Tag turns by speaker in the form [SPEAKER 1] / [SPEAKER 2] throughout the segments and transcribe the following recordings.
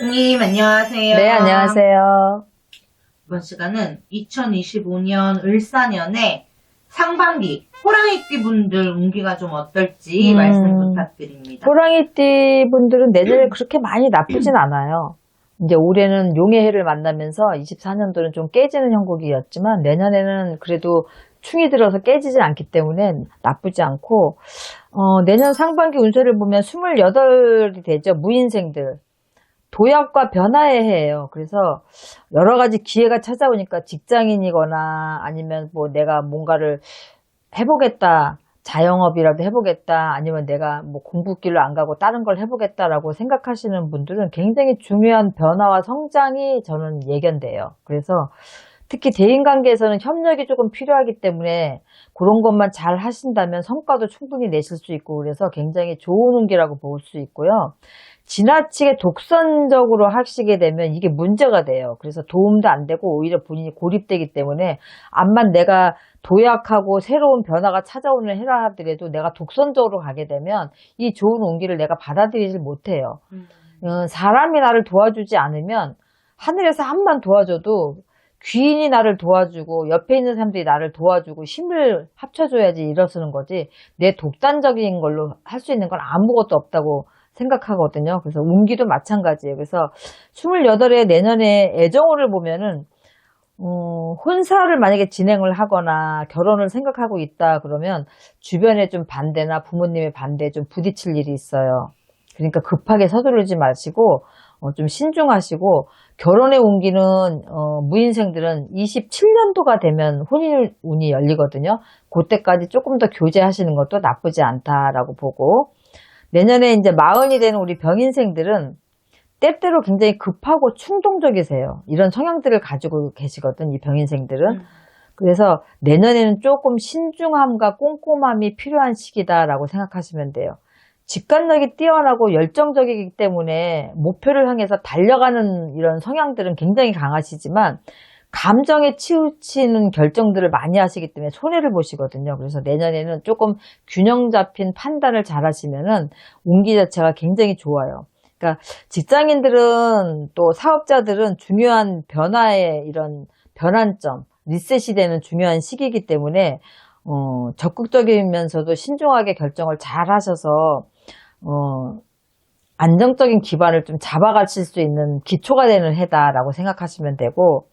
[SPEAKER 1] 승님, 안녕하세요.
[SPEAKER 2] 네, 안녕하세요.
[SPEAKER 1] 이번 시간은 2025년 을사년의 상반기 호랑이띠 분들 운기가 좀 어떨지 말씀 부탁드립니다.
[SPEAKER 2] 호랑이띠 분들은 내년에 그렇게 많이 나쁘진 않아요. 이제 올해는 용의 해를 만나면서 24년도는 좀 깨지는 형국이었지만 내년에는 그래도 충이 들어서 깨지지 않기 때문에 나쁘지 않고, 내년 상반기 운세를 보면 28이 되죠. 무인생들. 도약과 변화의 해예요. 그래서 여러 가지 기회가 찾아오니까 직장인이거나 아니면 뭐 내가 뭔가를 해보겠다, 자영업이라도 해보겠다, 아니면 내가 뭐 공부길로 안 가고 다른 걸 해보겠다라고 생각하시는 분들은 굉장히 중요한 변화와 성장이 저는 예견돼요. 그래서 특히 대인관계에서는 협력이 조금 필요하기 때문에 그런 것만 잘 하신다면 성과도 충분히 내실 수 있고, 그래서 굉장히 좋은 운기라고 볼 수 있고요. 지나치게 독선적으로 하시게 되면 이게 문제가 돼요. 그래서 도움도 안 되고 오히려 본인이 고립되기 때문에, 암만 내가 도약하고 새로운 변화가 찾아오는 해라 하더라도 내가 독선적으로 가게 되면 이 좋은 운기를 내가 받아들이질 못해요. 사람이 나를 도와주지 않으면, 하늘에서 한번 도와줘도 귀인이 나를 도와주고 옆에 있는 사람들이 나를 도와주고 힘을 합쳐줘야지 일어서는 거지, 내 독단적인 걸로 할 수 있는 건 아무것도 없다고 생각하거든요. 그래서 운기도 마찬가지예요. 그래서 28에 내년에 애정호를 보면은, 혼사를 만약에 진행을 하거나 결혼을 생각하고 있다 그러면 주변에 좀 반대나 부모님의 반대에 좀 부딪힐 일이 있어요. 그러니까 급하게 서두르지 마시고 좀 신중하시고, 결혼의 운기는 무인생들은 27년도가 되면 혼인운이 열리거든요. 그때까지 조금 더 교제하시는 것도 나쁘지 않다라고 보고, 내년에 이제 40이 되는 우리 병인생들은 때때로 굉장히 급하고 충동적이세요. 이런 성향들을 가지고 계시거든, 이 병인생들은. 그래서 내년에는 조금 신중함과 꼼꼼함이 필요한 시기다라고 생각하시면 돼요. 직관력이 뛰어나고 열정적이기 때문에 목표를 향해서 달려가는 이런 성향들은 굉장히 강하시지만, 감정에 치우치는 결정들을 많이 하시기 때문에 손해를 보시거든요. 그래서 내년에는 조금 균형 잡힌 판단을 잘 하시면은 운기 자체가 굉장히 좋아요. 그러니까 직장인들은 또 사업자들은 중요한 변화의 이런 변환점, 리셋이 되는 중요한 시기이기 때문에 적극적이면서도 신중하게 결정을 잘 하셔서 안정적인 기반을 좀 잡아가실 수 있는 기초가 되는 해다라고 생각하시면 되고,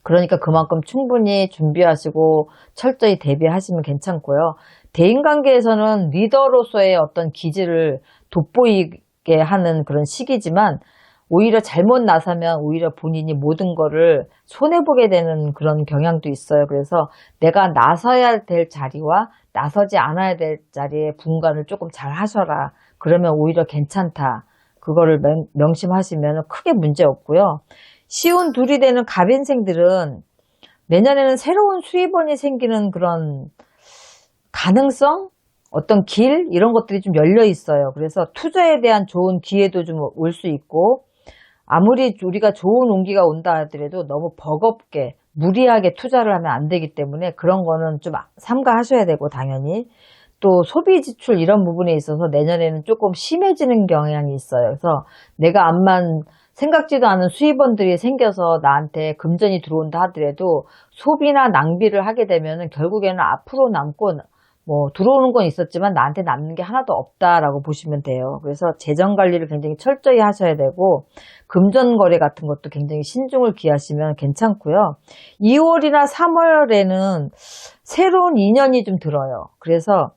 [SPEAKER 2] 그러니까 그만큼 충분히 준비하시고 철저히 대비하시면 괜찮고요. 대인관계에서는 리더로서의 어떤 기질을 돋보이게 하는 그런 시기지만, 오히려 잘못 나서면 오히려 본인이 모든 거를 손해보게 되는 그런 경향도 있어요. 그래서 내가 나서야 될 자리와 나서지 않아야 될 자리의 분간을 조금 잘 하셔라. 그러면 오히려 괜찮다. 그거를 명심하시면 크게 문제 없고요. 시운 둘이 되는 갑인생들은 내년에는 새로운 수입원이 생기는 그런 가능성? 어떤 길? 이런 것들이 좀 열려 있어요. 그래서 투자에 대한 좋은 기회도 좀 올 수 있고, 아무리 우리가 좋은 운기가 온다 하더라도 너무 버겁게 무리하게 투자를 하면 안 되기 때문에 그런 거는 좀 삼가하셔야 되고, 당연히 또 소비 지출 이런 부분에 있어서 내년에는 조금 심해지는 경향이 있어요. 그래서 내가 암만 생각지도 않은 수입원들이 생겨서 나한테 금전이 들어온다 하더라도 소비나 낭비를 하게 되면은 결국에는 앞으로 남고, 뭐 들어오는 건 있었지만 나한테 남는 게 하나도 없다라고 보시면 돼요. 그래서 재정 관리를 굉장히 철저히 하셔야 되고, 금전 거래 같은 것도 굉장히 신중을 기하시면 괜찮고요. 2월이나 3월에는 새로운 인연이 좀 들어요. 그래서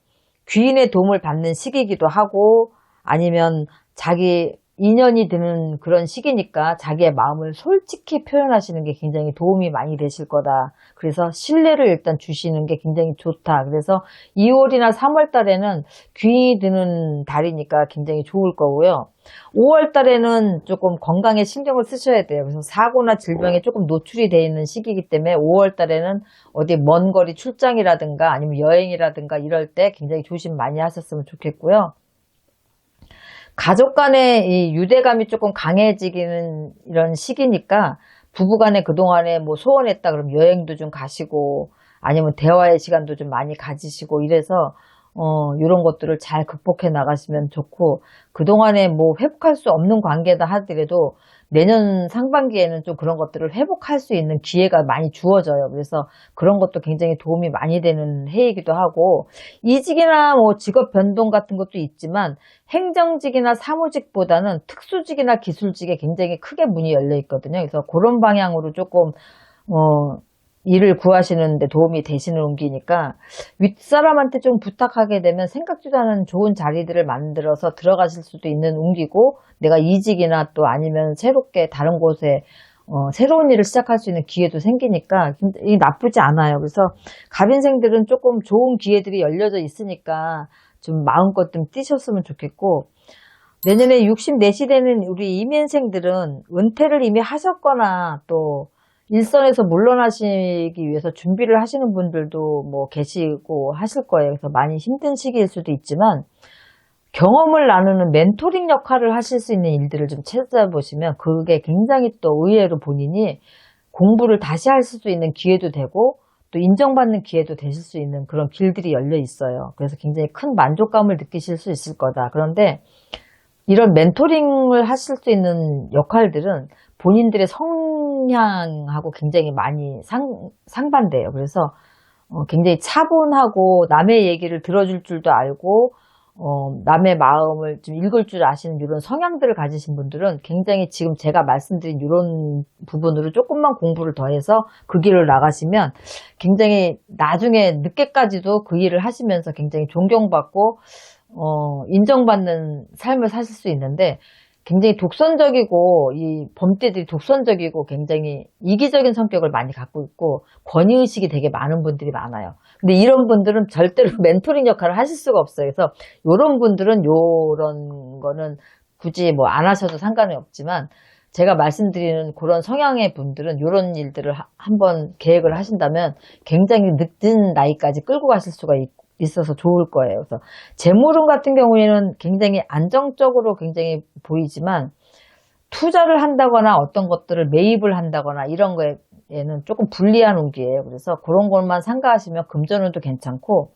[SPEAKER 2] 귀인의 도움을 받는 시기이기도 하고, 아니면 자기 인연이 드는 그런 시기니까 자기의 마음을 솔직히 표현하시는 게 굉장히 도움이 많이 되실 거다. 그래서 신뢰를 일단 주시는 게 굉장히 좋다. 그래서 2월이나 3월 달에는 귀인이 드는 달이니까 굉장히 좋을 거고요. 5월 달에는 조금 건강에 신경을 쓰셔야 돼요. 그래서 사고나 질병에 조금 노출이 되어 있는 시기이기 때문에 5월 달에는 어디 먼 거리 출장이라든가 아니면 여행이라든가 이럴 때 굉장히 조심 많이 하셨으면 좋겠고요. 가족 간의 이 유대감이 조금 강해지기는 이런 시기니까, 부부 간에 그동안에 뭐 소원했다 그러면 여행도 좀 가시고, 아니면 대화의 시간도 좀 많이 가지시고, 이래서 이런 것들을 잘 극복해 나가시면 좋고, 그동안에 뭐 회복할 수 없는 관계다 하더라도 내년 상반기에는 좀 그런 것들을 회복할 수 있는 기회가 많이 주어져요. 그래서 그런 것도 굉장히 도움이 많이 되는 해이기도 하고, 이직이나 뭐 직업 변동 같은 것도 있지만 행정직이나 사무직보다는 특수직이나 기술직에 굉장히 크게 문이 열려 있거든요. 그래서 그런 방향으로 조금 일을 구하시는데 도움이 되시는 운기니까 윗사람한테 좀 부탁하게 되면 생각지도 않은 좋은 자리들을 만들어서 들어가실 수도 있는 운기고, 내가 이직이나 또 아니면 새롭게 다른 곳에 새로운 일을 시작할 수 있는 기회도 생기니까 이 나쁘지 않아요. 그래서 갑인생들은 조금 좋은 기회들이 열려져 있으니까 좀 마음껏 좀 뛰셨으면 좋겠고, 내년에 64시 되는 우리 이민생들은 은퇴를 이미 하셨거나 또 일선에서 물러나시기 위해서 준비를 하시는 분들도 뭐 계시고 하실 거예요. 그래서 많이 힘든 시기일 수도 있지만 경험을 나누는 멘토링 역할을 하실 수 있는 일들을 좀 찾아보시면 그게 굉장히 또 의외로 본인이 공부를 다시 할 수 있는 기회도 되고 또 인정받는 기회도 되실 수 있는 그런 길들이 열려 있어요. 그래서 굉장히 큰 만족감을 느끼실 수 있을 거다. 그런데 이런 멘토링을 하실 수 있는 역할들은 본인들의 성향하고 굉장히 많이 상반돼요. 그래서 굉장히 차분하고 남의 얘기를 들어줄 줄도 알고 남의 마음을 좀 읽을 줄 아시는 이런 성향들을 가지신 분들은 굉장히 지금 제가 말씀드린 이런 부분으로 조금만 공부를 더해서 그 길을 나가시면 굉장히 나중에 늦게까지도 그 일을 하시면서 굉장히 존경받고 인정받는 삶을 사실 수 있는데, 굉장히 독선적이고 이 범죄들이 독선적이고 굉장히 이기적인 성격을 많이 갖고 있고 권위의식이 되게 많은 분들이 많아요. 근데 이런 분들은 절대로 멘토링 역할을 하실 수가 없어요. 그래서 이런 분들은 이런 거는 굳이 뭐 안 하셔도 상관이 없지만, 제가 말씀드리는 그런 성향의 분들은 이런 일들을 한번 계획을 하신다면 굉장히 늦은 나이까지 끌고 가실 수가 있어서 좋을 거예요. 그래서 재물운 같은 경우에는 굉장히 안정적으로 굉장히 보이지만 투자를 한다거나 어떤 것들을 매입을 한다거나 이런 거에는 조금 불리한 운기예요. 그래서 그런 것만 삼가하시면 금전운도 괜찮고,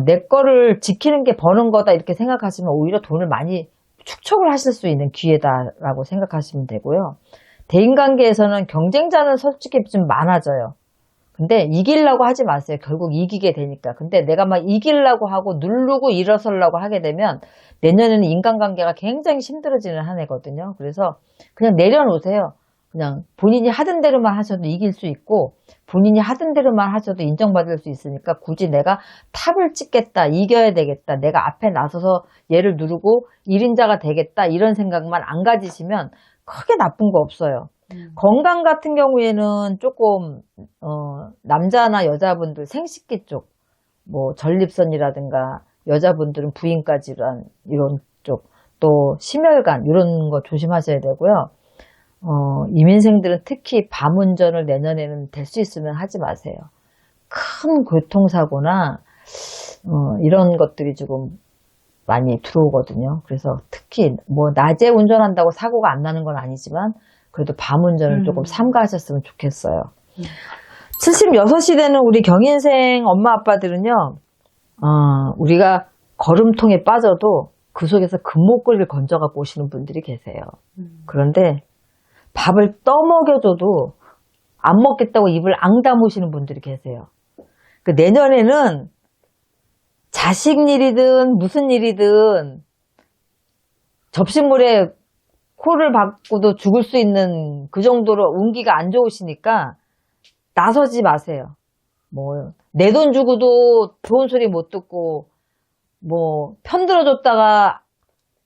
[SPEAKER 2] 내 거를 지키는 게 버는 거다 이렇게 생각하시면 오히려 돈을 많이 축적을 하실 수 있는 기회다라고 생각하시면 되고요. 대인관계에서는 경쟁자는 솔직히 좀 많아져요. 근데 이기려고 하지 마세요. 결국 이기게 되니까. 근데 내가 막 이기려고 하고 누르고 일어서려고 하게 되면 내년에는 인간관계가 굉장히 힘들어지는 한 해거든요. 그래서 그냥 내려놓으세요. 그냥 본인이 하던 대로만 하셔도 이길 수 있고 본인이 하던 대로만 하셔도 인정받을 수 있으니까 굳이 내가 탑을 찍겠다, 이겨야 되겠다, 내가 앞에 나서서 얘를 누르고 1인자가 되겠다 이런 생각만 안 가지시면 크게 나쁜 거 없어요. 건강 같은 경우에는 조금 남자나 여자분들 생식기 쪽, 뭐 전립선이라든가 여자분들은 부인과 질환 이런 쪽, 또 심혈관 이런 거 조심하셔야 되고요. 이민생들은 특히 밤 운전을 내년에는 될 수 있으면 하지 마세요. 큰 교통사고나 이런 것들이 조금 많이 들어오거든요. 그래서 특히 뭐 낮에 운전한다고 사고가 안 나는 건 아니지만 그래도 밤 운전을 조금 삼가하셨으면 좋겠어요. 76이 되는 우리 경인생 엄마 아빠들은요, 우리가 걸음통에 빠져도 그 속에서 금목걸이를 건져갖고 오시는 분들이 계세요. 그런데 밥을 떠먹여줘도 안 먹겠다고 입을 앙다무시는 분들이 계세요. 그 내년에는 자식 일이든 무슨 일이든 접시물에 코를 박고도 죽을 수 있는 그 정도로 운기가 안 좋으시니까 나서지 마세요. 뭐 내 돈 주고도 좋은 소리 못 듣고 뭐 편들어줬다가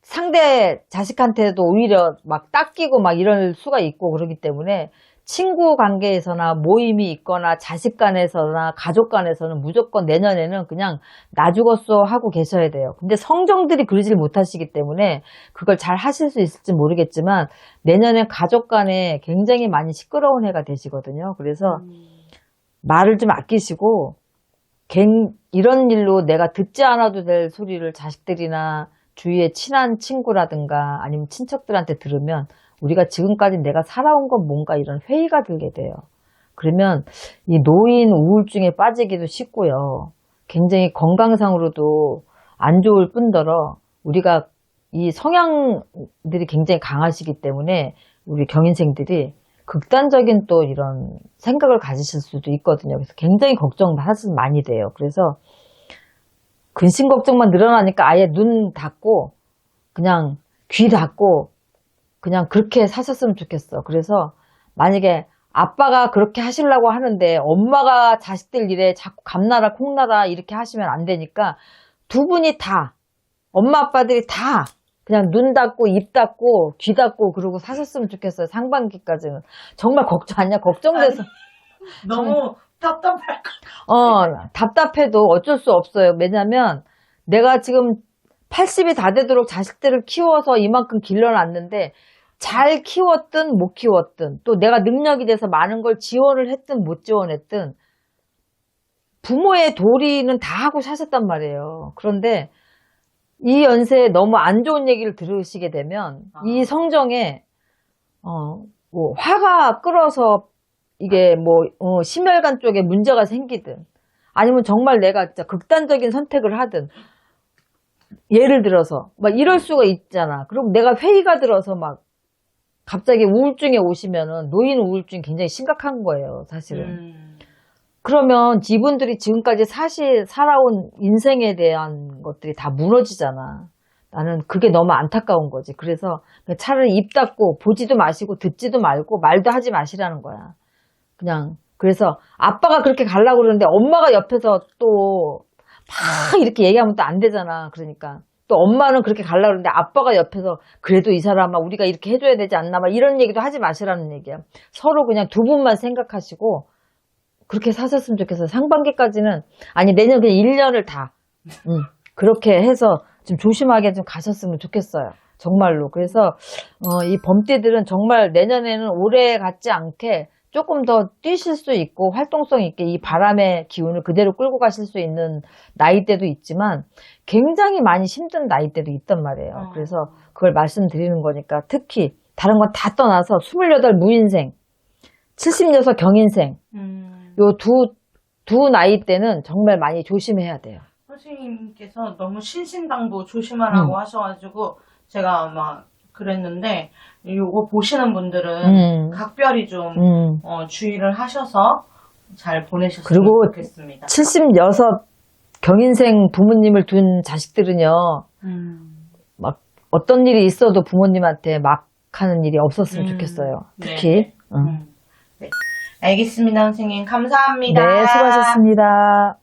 [SPEAKER 2] 상대 자식한테도 오히려 막 닦이고 막 이럴 수가 있고 그러기 때문에 친구 관계에서나 모임이 있거나 자식 간에서나 가족 간에서는 무조건 내년에는 그냥 나 죽었어 하고 계셔야 돼요. 근데 성정들이 그러질 못하시기 때문에 그걸 잘 하실 수 있을지 모르겠지만 내년에 가족 간에 굉장히 많이 시끄러운 해가 되시거든요. 그래서 말을 좀 아끼시고 이런 일로 내가 듣지 않아도 될 소리를 자식들이나 주위의 친한 친구라든가 아니면 친척들한테 들으면 우리가 지금까지 내가 살아온 건 뭔가 이런 회의가 들게 돼요. 그러면 이 노인 우울증에 빠지기도 쉽고요. 굉장히 건강상으로도 안 좋을 뿐더러 우리가 이 성향들이 굉장히 강하시기 때문에 우리 경인생들이 극단적인 또 이런 생각을 가지실 수도 있거든요. 그래서 굉장히 걱정하시면 많이 돼요. 그래서 근심 걱정만 늘어나니까 아예 눈 닫고 그냥 귀 닫고 그냥 그렇게 사셨으면 좋겠어. 그래서 만약에 아빠가 그렇게 하시려고 하는데 엄마가 자식들 일에 자꾸 감나라 콩나라 이렇게 하시면 안 되니까 두 분이 다 엄마 아빠들이 다 그냥 눈 닫고 입 닫고 귀 닫고 그러고 사셨으면 좋겠어요. 상반기까지는. 정말 걱정 아니야? 걱정돼서.
[SPEAKER 1] 너무 답답할 것
[SPEAKER 2] 답답해도 어쩔 수 없어요. 왜냐면 내가 지금 80이 다 되도록 자식들을 키워서 이만큼 길러놨는데 잘 키웠든 못 키웠든 또 내가 능력이 돼서 많은 걸 지원을 했든 못 지원했든 부모의 도리는 다 하고 사셨단 말이에요. 그런데 이 연세에 너무 안 좋은 얘기를 들으시게 되면 이 성정에 뭐 화가 끓어서 이게 뭐 심혈관 쪽에 문제가 생기든 아니면 정말 내가 진짜 극단적인 선택을 하든 예를 들어서 막 이럴 수가 있잖아. 그럼 내가 회의가 들어서 막 갑자기 우울증에 오시면은 노인 우울증이 굉장히 심각한 거예요, 사실은. 그러면 이분들이 지금까지 살아온 인생에 대한 것들이 다 무너지잖아. 나는 그게 너무 안타까운 거지. 그래서 차라리 입 닫고 보지도 마시고 듣지도 말고 말도 하지 마시라는 거야. 그냥 그래서 아빠가 그렇게 가려고 그러는데 엄마가 옆에서 또 막 이렇게 얘기하면 또 안 되잖아. 그러니까 또 엄마는 그렇게 가려고 그러는데 아빠가 옆에서 그래도 이 사람아 우리가 이렇게 해줘야 되지 않나 막 이런 얘기도 하지 마시라는 얘기야. 서로 그냥 두 분만 생각하시고 그렇게 사셨으면 좋겠어요. 상반기까지는 아니 내년 그냥 1년을 다 그렇게 해서 좀 조심하게 좀 가셨으면 좋겠어요. 정말로. 그래서 이 범띠들은 정말 내년에는 올해 같지 않게 조금 더 뛰실 수 있고 활동성 있게 이 바람의 기운을 그대로 끌고 가실 수 있는 나이대도 있지만 굉장히 많이 힘든 나이대도 있단 말이에요. 그래서 그걸 말씀드리는 거니까 특히 다른 건 다 떠나서 28 무인생, 76 경인생 요 두 나이 때는 정말 많이 조심해야 돼요.
[SPEAKER 1] 선생님께서 너무 신신당부 조심하라고 하셔가지고 제가 아마 그랬는데 요거 보시는 분들은 각별히 좀 주의를 하셔서 잘 보내셨으면
[SPEAKER 2] 그리고
[SPEAKER 1] 좋겠습니다.
[SPEAKER 2] 76 경인생 부모님을 둔 자식들은요 막 어떤 일이 있어도 부모님한테 막 하는 일이 없었으면 좋겠어요. 특히
[SPEAKER 1] 네. 알겠습니다, 선생님. 감사합니다.
[SPEAKER 2] 네, 수고하셨습니다.